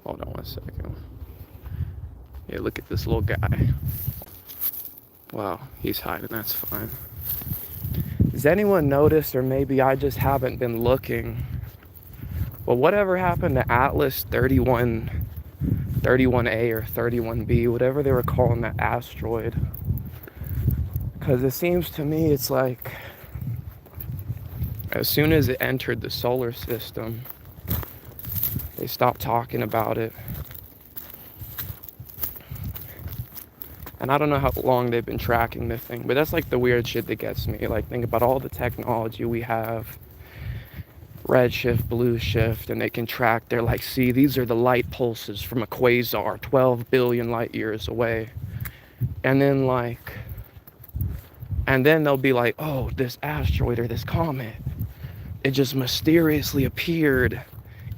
Hold on one second. Yeah, look at this little guy. Wow, he's hiding, that's fine. Does anyone notice, or maybe I just haven't been looking, well, whatever happened to Atlas 31A or 31B, whatever they were calling that asteroid? Because it seems to me it's like, as soon as it entered the solar system, they stopped talking about it. And I don't know how long they've been tracking the thing, but that's like the weird shit that gets me. Like, think about all the technology we have, redshift, blue shift, and they can track. They're like, see, these are the light pulses from a quasar 12 billion light years away. And then they'll be like, oh, this asteroid or this comet, it just mysteriously appeared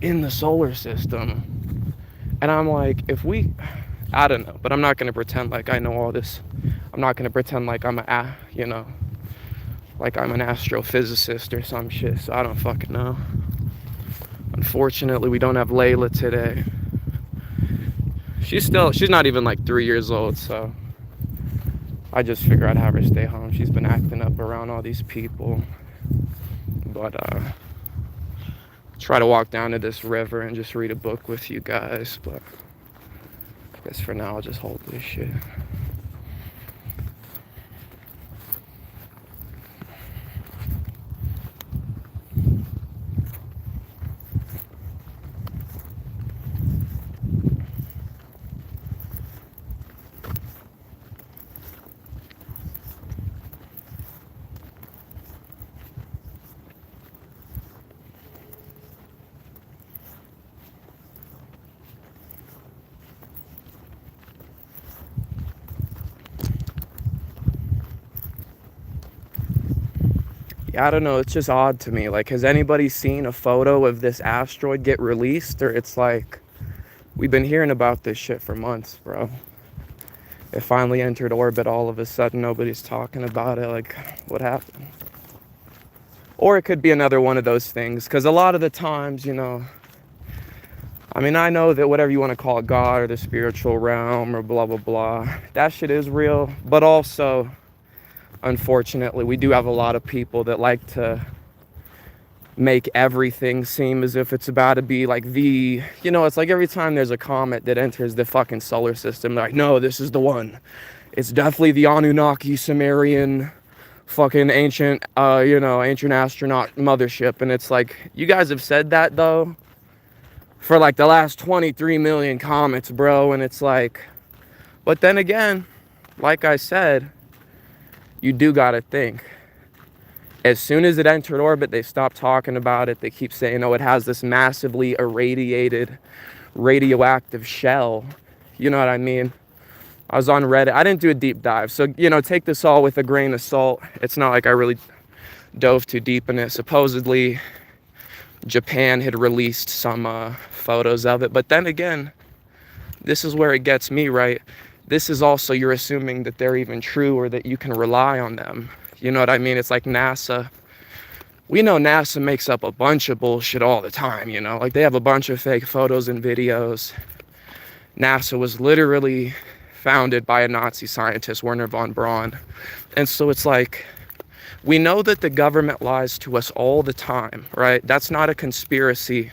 in the solar system. And I'm like, I don't know, but I'm not going to pretend like I know all this. I'm not going to pretend like I'm like I'm an astrophysicist or some shit, so I don't fucking know. Unfortunately, we don't have Layla today. She's not even like 3 years old, so I just figure I'd have her stay home. She's been acting up around all these people. But try to walk down to this river and just read a book with you guys, but I guess for now I'll just hold this shit. Yeah, I don't know, it's just odd to me. Like, has anybody seen a photo of this asteroid get released? Or it's like, we've been hearing about this shit for months, bro. It finally entered orbit all of a sudden, nobody's talking about it. Like, what happened? Or it could be another one of those things, because a lot of the times, I mean, I know that whatever you want to call it, God or the spiritual realm or blah, blah, blah, that shit is real. But also, unfortunately, we do have a lot of people that like to make everything seem as if it's about to be like it's like every time there's a comet that enters the fucking solar system, they're like, no, this is the one. It's definitely the Anunnaki Sumerian fucking ancient astronaut mothership. And it's like, you guys have said that though for like the last 23 million comets, bro. And it's like, but then again, like I said, you do gotta think. As soon as it entered orbit, they stopped talking about it. They keep saying, oh, it has this massively irradiated radioactive shell. You know what I mean? I was on Reddit. I didn't do a deep dive. So, take this all with a grain of salt. It's not like I really dove too deep in it. Supposedly, Japan had released some photos of it. But then again, this is where it gets me, right? This is also, you're assuming that they're even true or that you can rely on them. You know what I mean? It's like NASA. We know NASA makes up a bunch of bullshit all the time, Like, they have a bunch of fake photos and videos. NASA was literally founded by a Nazi scientist, Werner von Braun. And so it's like, we know that the government lies to us all the time, right? That's not a conspiracy.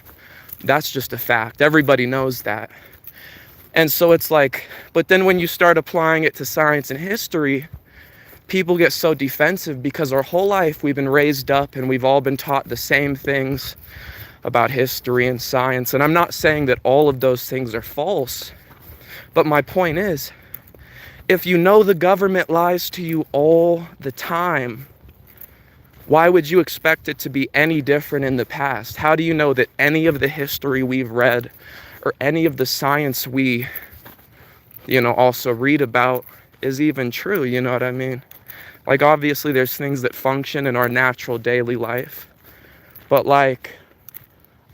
That's just a fact. Everybody knows that. And so it's like, but then when you start applying it to science and history, people get so defensive because our whole life we've been raised up and we've all been taught the same things about history and science. And I'm not saying that all of those things are false, but my point is, if you know the government lies to you all the time, why would you expect it to be any different in the past? How do you know that any of the history we've read or any of the science we, also read about is even true? You know what I mean? Like, obviously there's things that function in our natural daily life, but like,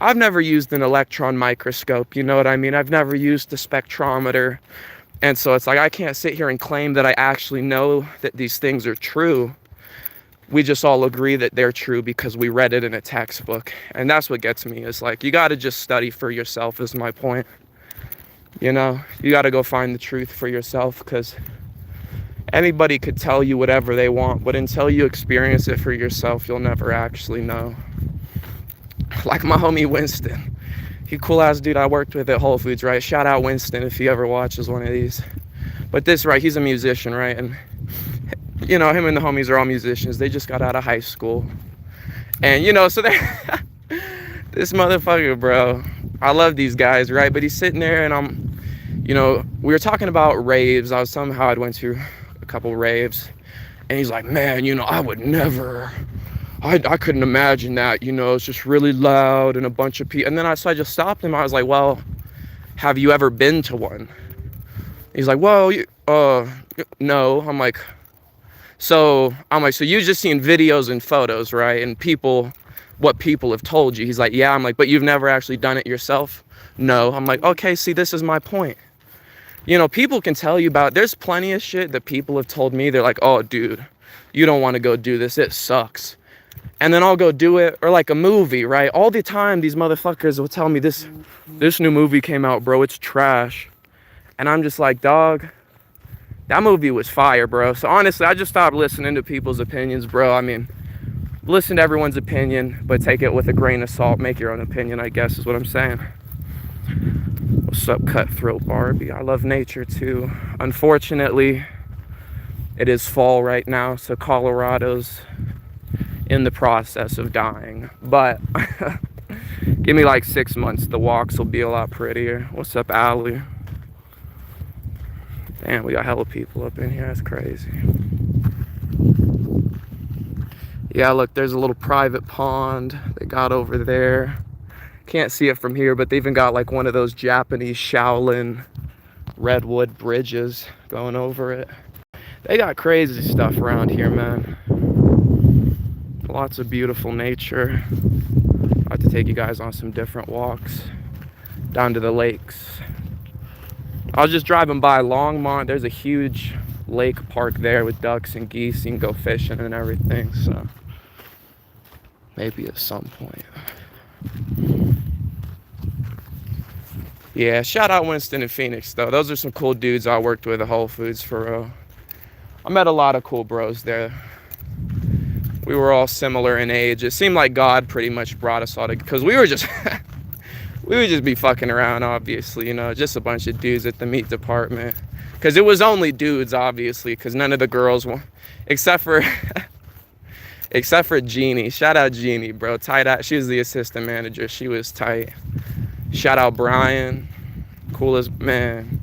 I've never used an electron microscope, you know what I mean? I've never used a spectrometer. And so it's like, I can't sit here and claim that I actually know that these things are true. We just all agree that they're true because we read it in a textbook. And that's what gets me, is like, you got to just study for yourself, is my point. You know, you got to go find the truth for yourself, because anybody could tell you whatever they want, but until you experience it for yourself, you'll never actually know. Like my homie Winston. He cool ass dude I worked with at Whole Foods, right? Shout out Winston if he ever watches one of these. But this, right, he's a musician, right? And, you know, him and the homies are all musicians. They just got out of high school. And, you know, so they this motherfucker, bro. I love these guys, right? But he's sitting there and you know, we were talking about raves. I was telling him how I'd went to a couple raves. And he's like, man, you know, I would never, I couldn't imagine that, you know, it's just really loud and a bunch of people. And then so I just stopped him. I was like, well, have you ever been to one? He's like, well, no. I'm like, so you've just seen videos and photos, right? And what people have told you. He's like, yeah. I'm like, but you've never actually done it yourself? No. I'm like, okay, see, this is my point. You know, people can tell you there's plenty of shit that people have told me. They're like, oh, dude, you don't want to go do this. It sucks. And then I'll go do it. Or like a movie, right? All the time, these motherfuckers will tell me this new movie came out, bro. It's trash. And I'm just like, dog, that movie was fire, bro. So honestly, I just stopped listening to people's opinions, bro. I mean, listen to everyone's opinion, but take it with a grain of salt. Make your own opinion, I guess, is what I'm saying. What's up, Cutthroat Barbie? I love nature too. Unfortunately, it is fall right now, so Colorado's in the process of dying. But give me like 6 months, the walks will be a lot prettier. What's up, Allie? Damn, we got hella people up in here. That's crazy. Yeah, look, there's a little private pond they got over there. Can't see it from here, but they even got like one of those Japanese Shaolin redwood bridges going over it. They got crazy stuff around here, man. Lots of beautiful nature. I have to take you guys on some different walks down to the lakes. I was just driving by Longmont. There's a huge lake park there with ducks and geese. You can go fishing and everything, so maybe at some point. Yeah, shout out Winston and Phoenix, though. Those are some cool dudes I worked with at Whole Foods, for real. I met a lot of cool bros there. We were all similar in age. It seemed like God pretty much brought us all together, because we were just we would just be fucking around, obviously, you know, just a bunch of dudes at the meat department. Because it was only dudes, obviously, because none of the girls were, except for Jeannie. Shout out Jeannie, bro. Tight out. She was the assistant manager. She was tight. Shout out Brian. Coolest man.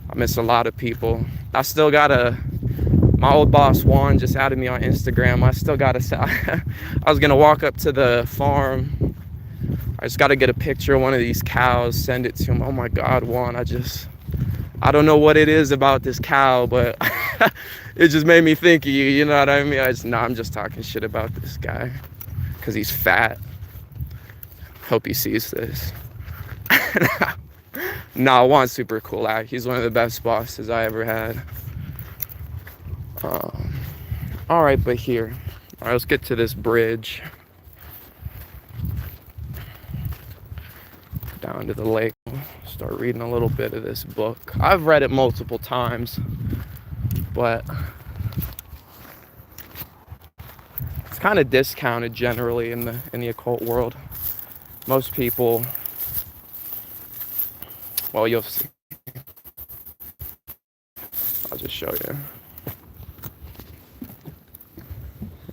I miss a lot of people. I still got my old boss Juan just added me on Instagram. I still got I was gonna walk up to the farm. I just got to get a picture of one of these cows, send it to him. Oh my God, Juan, I don't know what it is about this cow, but it just made me think of you, you know what I mean? I'm just talking shit about this guy because he's fat. Hope he sees this. Nah, Juan's super cool. He's one of the best bosses I ever had. All right, but here. All right, let's get to this bridge. Down to the lake. Start reading a little bit of this book. I've read it multiple times, but it's kind of discounted generally in the occult world. Most people, well, you'll see. I'll just show you.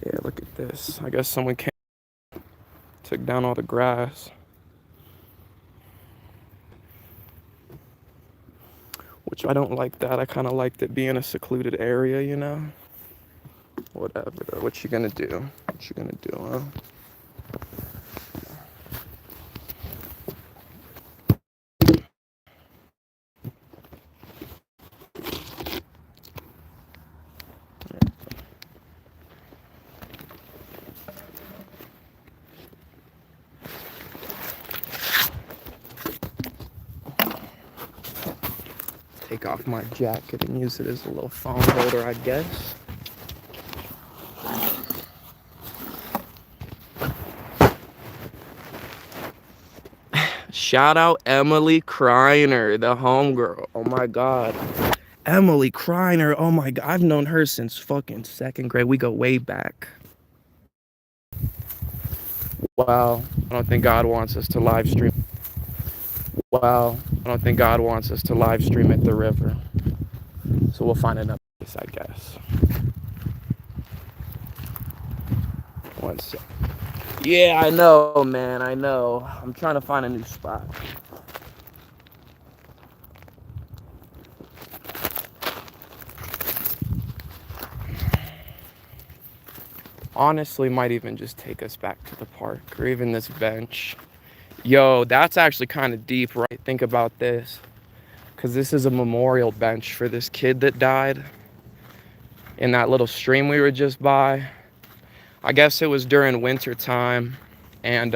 Yeah, look at this. I guess someone came, took down all the grass. Which I don't like that. I kind of liked it being a secluded area, you know? Whatever, though. What you gonna do? What you gonna do, huh? Take off my jacket and use it as a little phone holder, I guess. Shout out Emily Kreiner, the homegirl. Oh my god. Emily Kreiner, oh my god. I've known her since fucking second grade. We go way back. Wow. I don't think God wants us to live stream. Wow. I don't think God wants us to live stream at the river. So we'll find another place, I guess. One sec. Yeah, I know, man. I know. I'm trying to find a new spot. Honestly, might even just take us back to the park or even this bench. Yo, that's actually kind of deep, right? Think about this. Because this is a memorial bench for this kid that died in that little stream we were just by. I guess it was during winter time. And,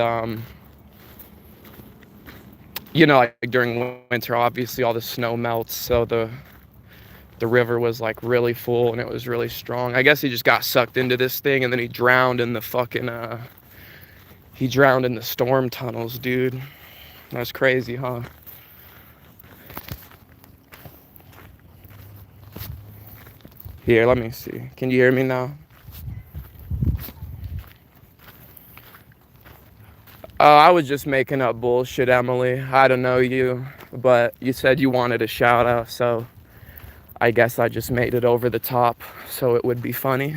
you know, like during winter, obviously all the snow melts. So the river was like really full and it was really strong. I guess he just got sucked into this thing and then he drowned in the fucking, he drowned in the storm tunnels, dude. That's crazy, huh? Here, let me see. Can you hear me now? I was just making up bullshit, Emily. I don't know you, but you said you wanted a shout out, so I guess I just made it over the top so it would be funny.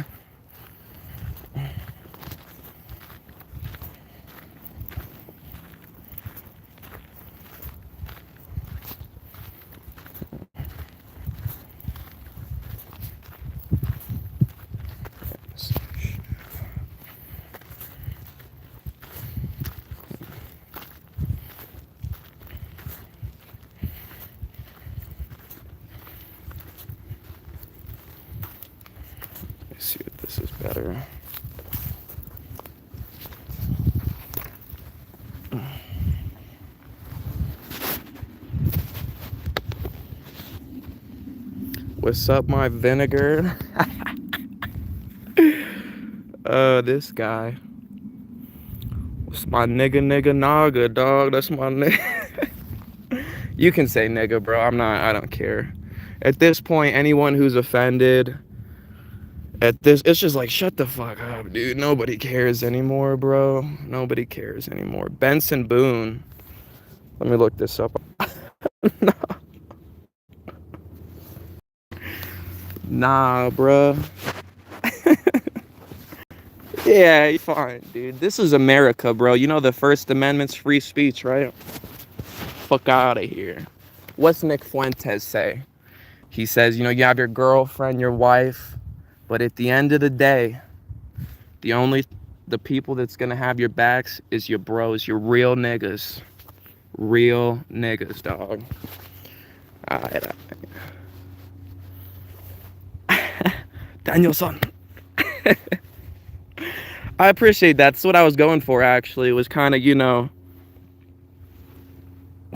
Let's see if this is better. What's up, my vinegar? This guy. What's my nigga naga, dog? That's my nigga. You can say nigga, bro. I don't care. At this point, anyone who's offended at this, it's just like, shut the fuck up, dude. Nobody cares anymore, bro. Nobody cares anymore. Benson Boone. Let me look this up. Nah, bro. Yeah, you're fine, dude. This is America, bro. You know the First Amendment's free speech, right? Fuck out of here. What's Nick Fuentes say? He says, you know, you have your girlfriend, your wife, but at the end of the day, the people that's gonna have your backs is your bros, your real niggas. Real niggas, dog. Alright. Danielson. I appreciate that. That's what I was going for, actually. It was kind of, you know,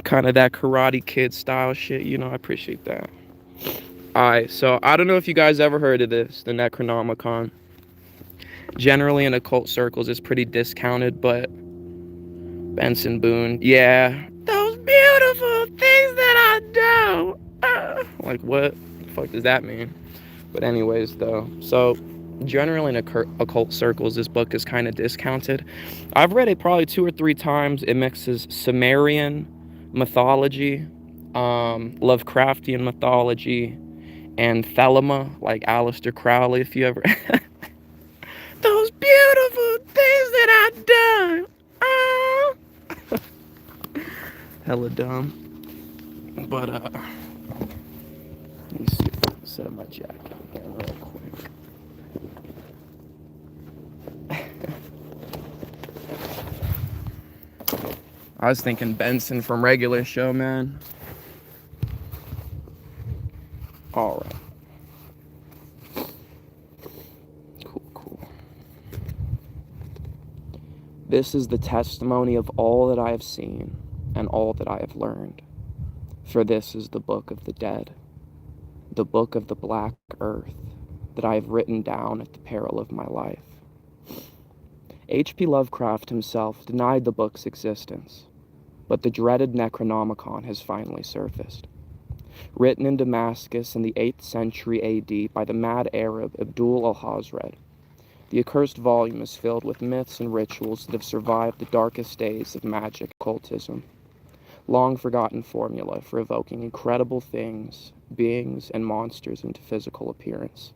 kind of that Karate Kid style shit, you know. I appreciate that. Alright, so I don't know if you guys ever heard of this, the Necronomicon. Generally in occult circles, it's pretty discounted, but Benson Boone, yeah. Those beautiful things that I do. Like, what the fuck does that mean? But anyways, though, so generally in occult circles, this book is kind of discounted. I've read it probably 2 or 3 times. It mixes Sumerian mythology, Lovecraftian mythology, and Thelema, like Aleister Crowley, if you ever... Those beautiful things that I've done. Hella dumb. But, let me see if I can set up my jacket again real quick. I was thinking Benson from Regular Show, man. Alright. Cool. This is the testimony of all that I have seen and all that I have learned. For this is the book of the dead, the book of the black earth that I have written down at the peril of my life. H.P. Lovecraft himself denied the book's existence. But the dreaded Necronomicon has finally surfaced. Written in Damascus in the 8th century AD by the mad Arab Abdul al-Hazred, the accursed volume is filled with myths and rituals that have survived the darkest days of magic occultism, long-forgotten formula for evoking incredible things, beings, and monsters into physical appearance.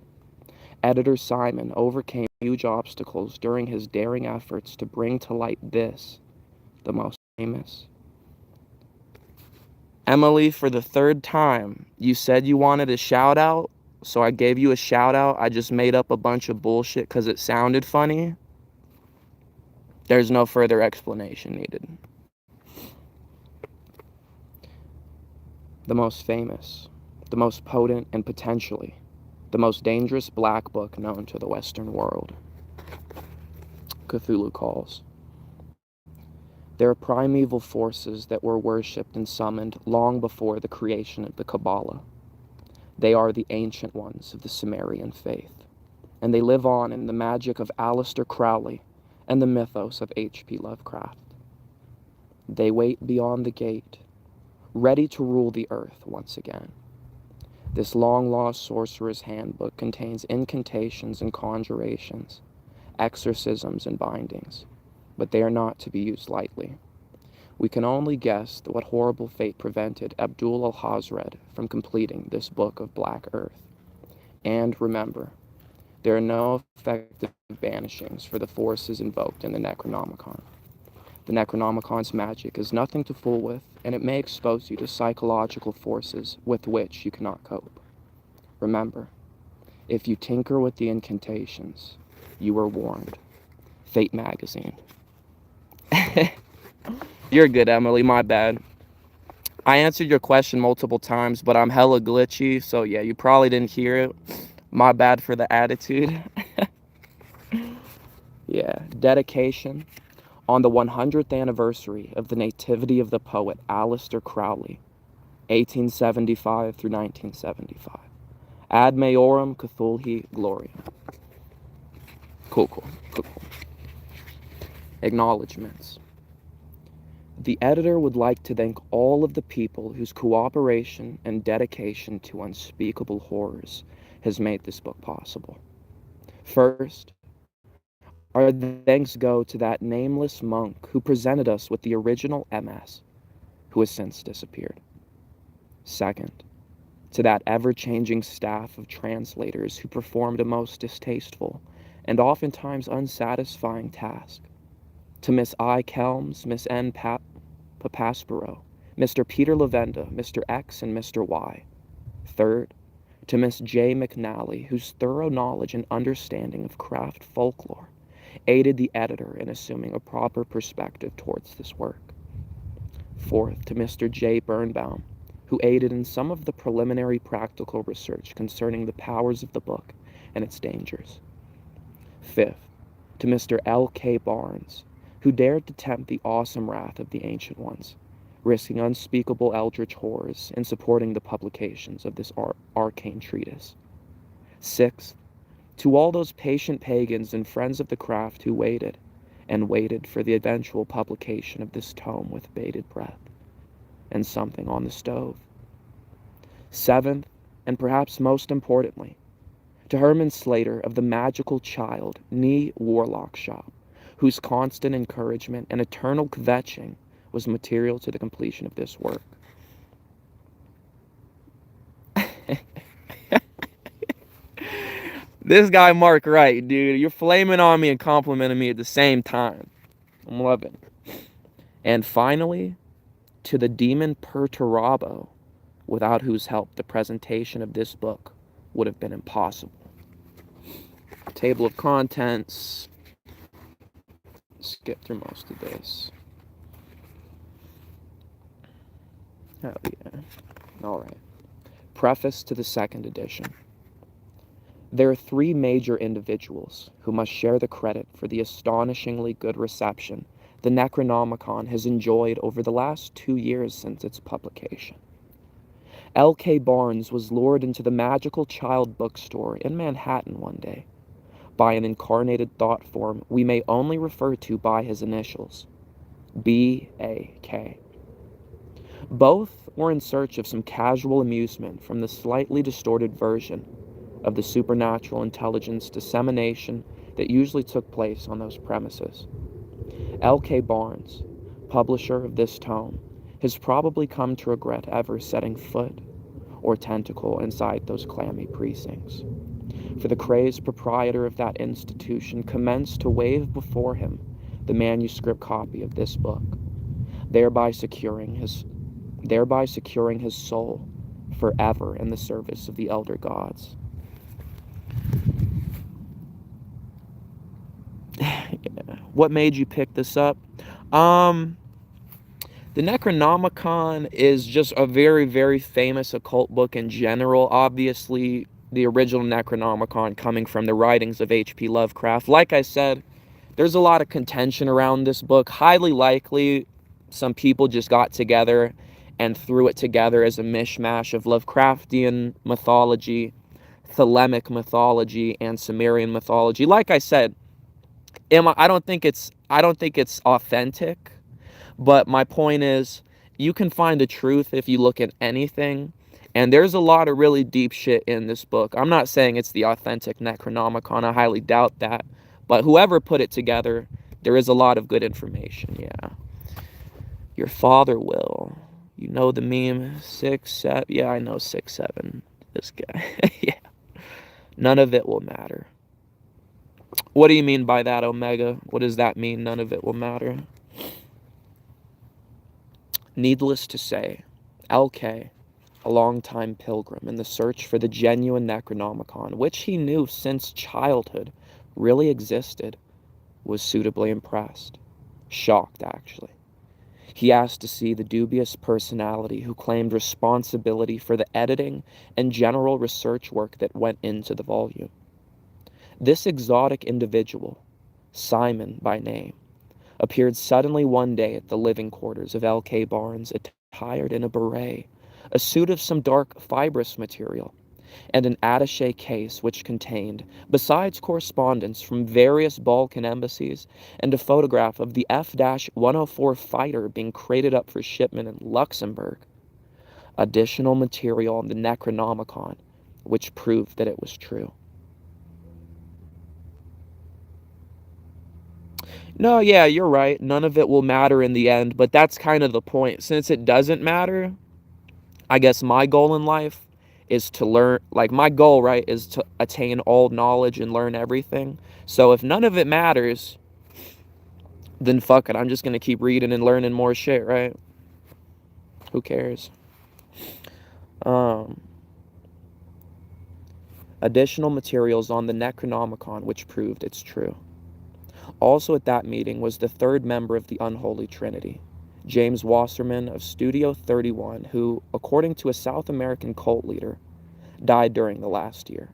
Editor Simon overcame huge obstacles during his daring efforts to bring to light this, the most famous. Emily, for the third time, you said you wanted a shout out, so I gave you a shout out. I just made up a bunch of bullshit because it sounded funny. There's no further explanation needed. The most famous, the most potent, and potentially the most dangerous black book known to the Western world. Cthulhu Calls. There are primeval forces that were worshipped and summoned long before the creation of the Kabbalah. They are the ancient ones of the Sumerian faith, and they live on in the magic of Aleister Crowley and the mythos of H.P. Lovecraft. They wait beyond the gate, ready to rule the earth once again. This long-lost sorcerer's handbook contains incantations and conjurations, exorcisms and bindings, but they are not to be used lightly. We can only guess what horrible fate prevented Abdul al-Hazred from completing this book of Black Earth. And remember, there are no effective banishings for the forces invoked in the Necronomicon. The Necronomicon's magic is nothing to fool with, and it may expose you to psychological forces with which you cannot cope. Remember, if you tinker with the incantations, you are warned. Fate Magazine. You're good, Emily, my bad. I answered your question multiple times, but I'm hella glitchy, so yeah, you probably didn't hear it. My bad for the attitude. Yeah, dedication. On the 100th anniversary of the nativity of the poet Aleister Crowley, 1875 through 1975. Ad Maiorum Cthulhi Gloria. Cool. Acknowledgements. The editor would like to thank all of the people whose cooperation and dedication to unspeakable horrors has made this book possible. First, our thanks go to that nameless monk who presented us with the original MS, who has since disappeared. Second, to that ever-changing staff of translators who performed a most distasteful and oftentimes unsatisfying task. To Miss I. Kelms, Miss N. Papaspero, Mr. Peter Lavenda, Mr. X, and Mr. Y. Third, to Miss J. McNally, whose thorough knowledge and understanding of craft folklore aided the editor in assuming a proper perspective towards this work. Fourth, to Mr. J. Birnbaum, who aided in some of the preliminary practical research concerning the powers of the book and its dangers. Fifth, to Mr. L.K. Barnes, who dared to tempt the awesome wrath of the Ancient Ones, risking unspeakable eldritch horrors in supporting the publications of this arcane treatise. Sixth, to all those patient pagans and friends of the craft who waited, and waited for the eventual publication of this tome with bated breath, and something on the stove. Seventh, and perhaps most importantly, to Herman Slater of the magical child, Nee Warlock Shop, whose constant encouragement and eternal kvetching was material to the completion of this work. This guy Mark Wright, dude, you're flaming on me and complimenting me at the same time. I'm loving it. And finally, to the demon Perturabo, without whose help the presentation of this book would have been impossible. Table of contents. Skip through most of this. Oh yeah. Alright. Preface to the second edition. There are three major individuals who must share the credit for the astonishingly good reception the Necronomicon has enjoyed over the last 2 years since its publication. L.K. Barnes was lured into the magical child bookstore in Manhattan one day by an incarnated thought form we may only refer to by his initials, B.A.K. Both were in search of some casual amusement from the slightly distorted version of the supernatural intelligence dissemination that usually took place on those premises. L.K. Barnes, publisher of this tome, has probably come to regret ever setting foot or tentacle inside those clammy precincts. For the crazed proprietor of that institution commenced to wave before him the manuscript copy of this book, thereby securing his soul forever in the service of the elder gods. What made you pick this up? The Necronomicon is just a very, very famous occult book in general. Obviously, the original Necronomicon coming from the writings of H.P. Lovecraft. Like I said, there's a lot of contention around this book. Highly likely, some people just got together and threw it together as a mishmash of Lovecraftian mythology, Thelemic mythology, and Sumerian mythology. Like I said, I don't think it's authentic. But my point is, you can find the truth if you look at anything. And there's a lot of really deep shit in this book. I'm not saying it's the authentic Necronomicon. I highly doubt that. But whoever put it together, there is a lot of good information, yeah. Your father will. You know the meme, 6, 7. Yeah, I know 6, 7. This guy. Yeah. None of it will matter. What do you mean by that, Omega? What does that mean, none of it will matter? Needless to say, L.K., a long-time pilgrim in the search for the genuine Necronomicon, which he knew since childhood really existed, was suitably impressed. Shocked, actually. He asked to see the dubious personality who claimed responsibility for the editing and general research work that went into the volume. This exotic individual, Simon by name, appeared suddenly one day at the living quarters of L.K. Barnes, attired in a beret, a suit of some dark fibrous material, and an attaché case which contained, besides correspondence from various Balkan embassies and a photograph of the F-104 fighter being crated up for shipment in Luxembourg, additional material on the Necronomicon, which proved that it was true. No, yeah, you're right. None of it will matter in the end, but that's kind of the point. Since it doesn't matter, I guess my goal in life is to learn, like my goal, right, is to attain all knowledge and learn everything. So if none of it matters, then fuck it. I'm just going to keep reading and learning more shit, right? Who cares? Additional materials on the Necronomicon which proved it's true. Also at that meeting was the third member of the Unholy Trinity, James Wasserman of Studio 31, who, according to a South American cult leader, died during the last year,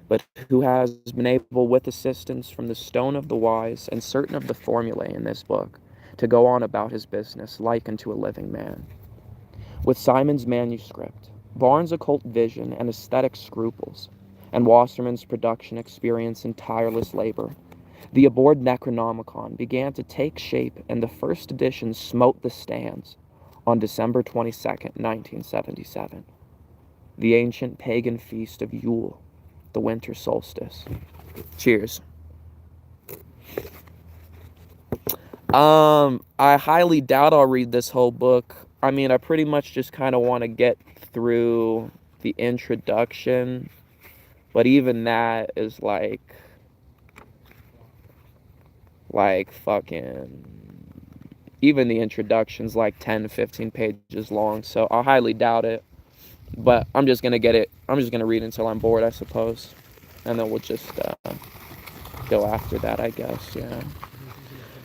but who has been able, with assistance from the Stone of the Wise and certain of the formulae in this book, to go on about his business like unto a living man. With Simon's manuscript, Barnes' occult vision and aesthetic scruples, and Wasserman's production experience and tireless labor, the abhorred Necronomicon began to take shape, and the first edition smote the stands on December 22nd, 1977. The ancient pagan feast of Yule, the winter solstice. Cheers. I highly doubt I'll read this whole book. I mean, I pretty much just kind of want to get through the introduction, but even that is like fucking, even the introduction's like 10 to 15 pages long, so I highly doubt it. But I'm just gonna read until I'm bored, I suppose, and then we'll just go after that, I guess. Yeah.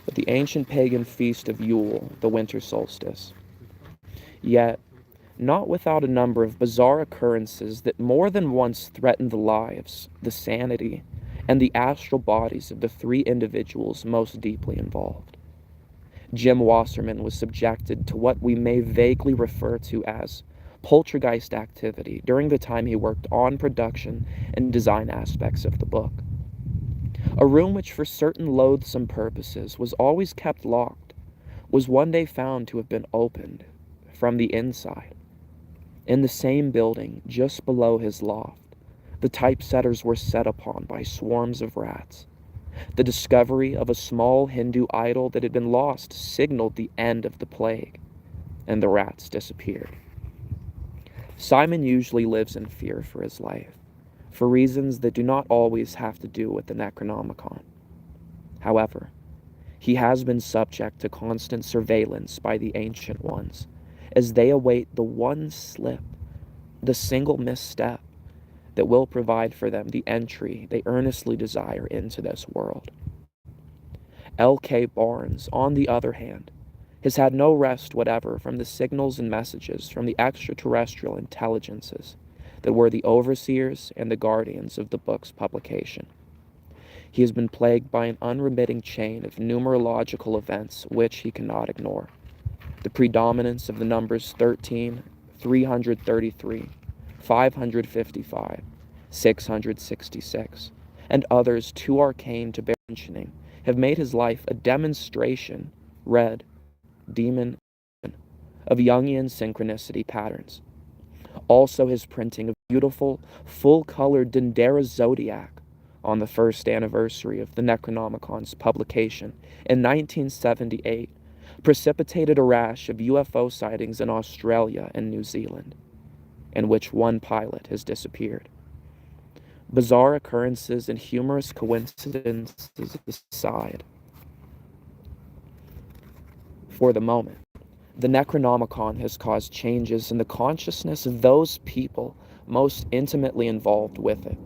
But the ancient pagan feast of Yule, the winter solstice. Yet, not without a number of bizarre occurrences that more than once threatened the lives, the sanity, and the astral bodies of the three individuals most deeply involved. Jim Wasserman was subjected to what we may vaguely refer to as poltergeist activity during the time he worked on production and design aspects of the book. A room which for certain loathsome purposes was always kept locked was one day found to have been opened from the inside. In the same building, just below his loft, the typesetters were set upon by swarms of rats. The discovery of a small Hindu idol that had been lost signaled the end of the plague, and the rats disappeared. Simon usually lives in fear for his life, for reasons that do not always have to do with the Necronomicon. However, he has been subject to constant surveillance by the Ancient Ones, as they await the one slip, the single misstep, that will provide for them the entry they earnestly desire into this world. L.K. Barnes, on the other hand, has had no rest whatever from the signals and messages from the extraterrestrial intelligences that were the overseers and the guardians of the book's publication. He has been plagued by an unremitting chain of numerological events which he cannot ignore. The predominance of the numbers 13, 333, 555, 666, and others too arcane to bear mentioning have made his life a demonstration, red, demon, of Jungian synchronicity patterns. Also his printing of beautiful, full-colored Dendera zodiac on the first anniversary of the Necronomicon's publication in 1978 precipitated a rash of UFO sightings in Australia and New Zealand, in which one pilot has disappeared. Bizarre occurrences and humorous coincidences aside, for the moment, the Necronomicon has caused changes in the consciousness of those people most intimately involved with it,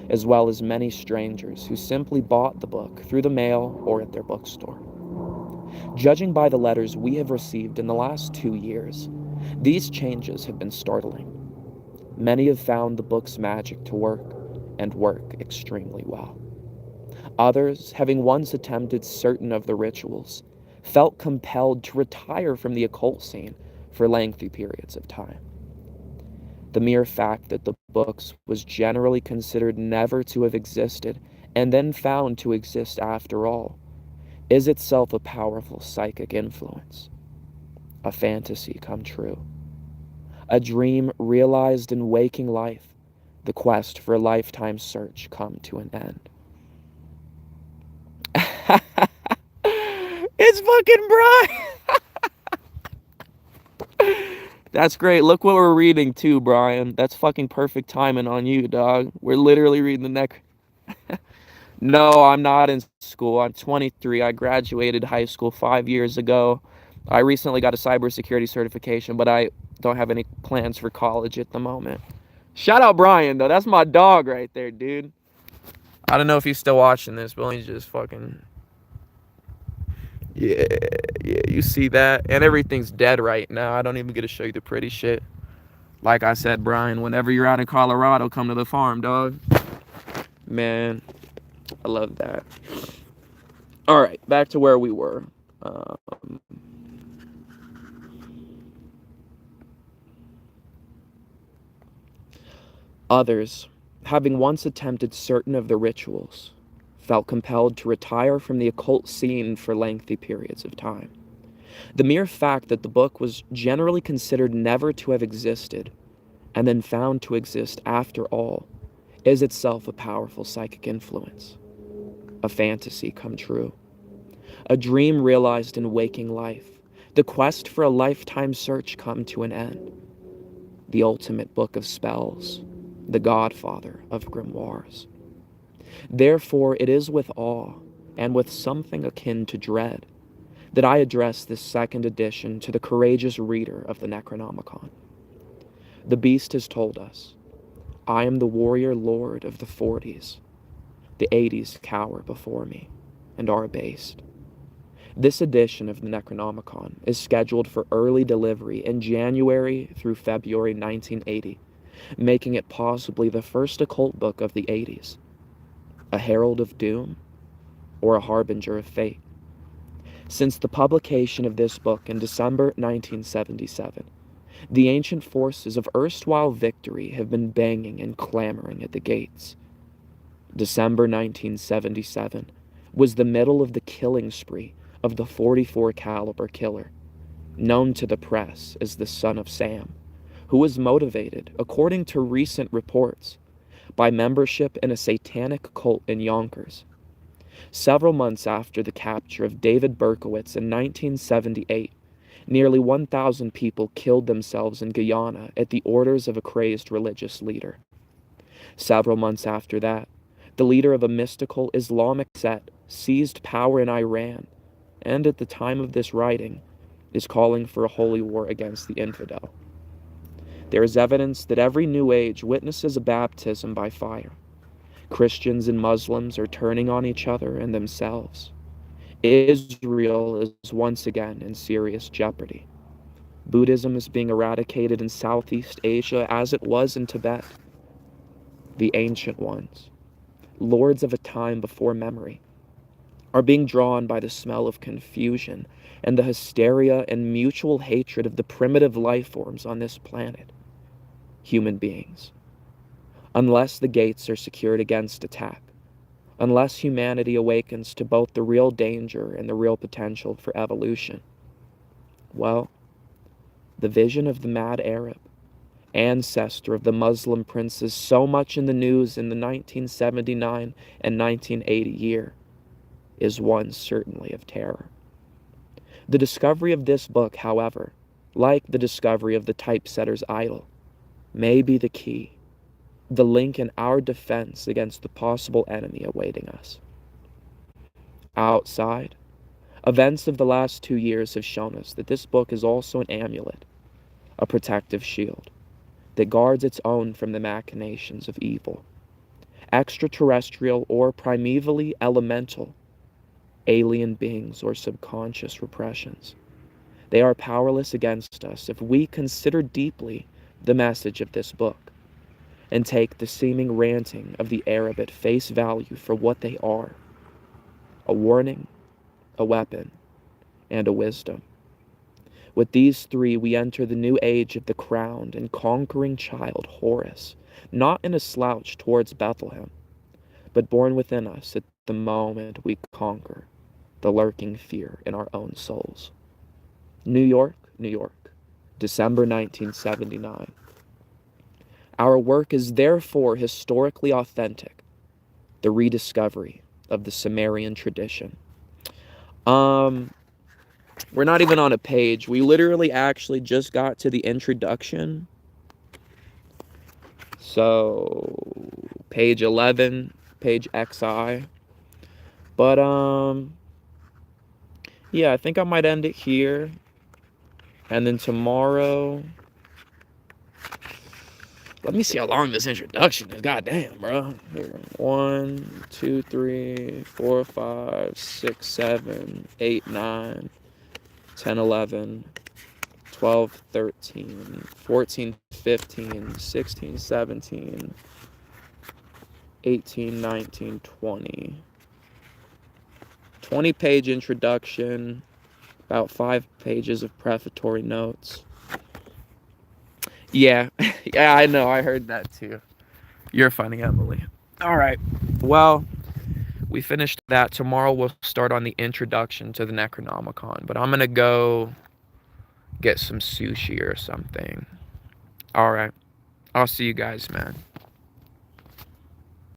as well as many strangers who simply bought the book through the mail or at their bookstore. Judging by the letters we have received in the last 2 years, these changes have been startling. Many have found the book's magic to work, and work extremely well. Others, having once attempted certain of the rituals, felt compelled to retire from the occult scene for lengthy periods of time. The mere fact that the books was generally considered never to have existed and then found to exist after all is itself a powerful psychic influence, a fantasy come true, a dream realized in waking life, the quest for a lifetime search come to an end. It's fucking Brian! That's great. Look what we're reading too, Brian. That's fucking perfect timing on you, dog. We're literally reading the neck. No, I'm not in school. I'm 23. I graduated high school 5 years ago. I recently got a cybersecurity certification, but I don't have any plans for college at the moment. Shout out Brian, though. That's my dog right there, dude. I don't know if he's still watching this, but he's just fucking... Yeah, you see that? And everything's dead right now. I don't even get to show you the pretty shit. Like I said, Brian, whenever you're out in Colorado, come to the farm, dog. Man, I love that. All right, back to where we were. Others, having once attempted certain of the rituals, felt compelled to retire from the occult scene for lengthy periods of time. The mere fact that the book was generally considered never to have existed, and then found to exist after all, is itself a powerful psychic influence, a fantasy come true, a dream realized in waking life, the quest for a lifetime search come to an end, the ultimate book of spells, the godfather of grimoires. Therefore, it is with awe, and with something akin to dread, that I address this second edition to the courageous reader of the Necronomicon. The beast has told us, I am the warrior lord of the 40s. The 80s cower before me, and are abased. This edition of the Necronomicon is scheduled for early delivery in January through February 1980, making it possibly the first occult book of the 80s. A herald of doom, or a harbinger of fate. Since the publication of this book in December 1977, the ancient forces of erstwhile victory have been banging and clamoring at the gates. December 1977 was the middle of the killing spree of the .44 caliber killer, known to the press as the Son of Sam, who was motivated, according to recent reports, by membership in a satanic cult in Yonkers. Several months after the capture of David Berkowitz in 1978, nearly 1,000 people killed themselves in Guyana at the orders of a crazed religious leader. Several months after that, the leader of a mystical Islamic sect seized power in Iran, and at the time of this writing, is calling for a holy war against the infidel. There is evidence that every New Age witnesses a baptism by fire. Christians and Muslims are turning on each other and themselves. Israel is once again in serious jeopardy. Buddhism is being eradicated in Southeast Asia as it was in Tibet. The ancient ones, lords of a time before memory, are being drawn by the smell of confusion and the hysteria and mutual hatred of the primitive life forms on this planet, human beings. Unless the gates are secured against attack, unless humanity awakens to both the real danger and the real potential for evolution, well, the vision of the mad Arab, ancestor of the Muslim princes so much in the news in the 1979 and 1980 year, is one certainly of terror. The discovery of this book, however, like the discovery of the typesetter's idol, may be the key, the link in our defense against the possible enemy awaiting us. Outside, events of the last 2 years have shown us that this book is also an amulet, a protective shield that guards its own from the machinations of evil, extraterrestrial or primevally elemental, alien beings or subconscious repressions. They are powerless against us if we consider deeply the message of this book and take the seeming ranting of the Arab at face value for what they are: a warning, a weapon, and a wisdom. With these three, we enter the new age of the crowned and conquering child, Horus, not in a slouch towards Bethlehem, but born within us at the moment we conquer the lurking fear in our own souls. New York, New York, December 1979. Our work is therefore historically authentic, the rediscovery of the Sumerian tradition. We're not even on a page. We literally actually just got to the introduction. So, page 11, page XI. But, yeah, I think I might end it here. And then tomorrow, let me see how long this introduction is. Goddamn, bro. Here, 1, 2, 3, 4, 5, 6, 7, 8, 9, 10, 11, 12, 13, 14, 15, 16, 17, 18, 19, 20. 20-page introduction, about 5 pages of prefatory notes. Yeah, yeah, I know, I heard that too. You're funny, Emily. All right, well, we finished that. Tomorrow we'll start on the introduction to the Necronomicon, but I'm gonna go get some sushi or something. All right, I'll see you guys, man.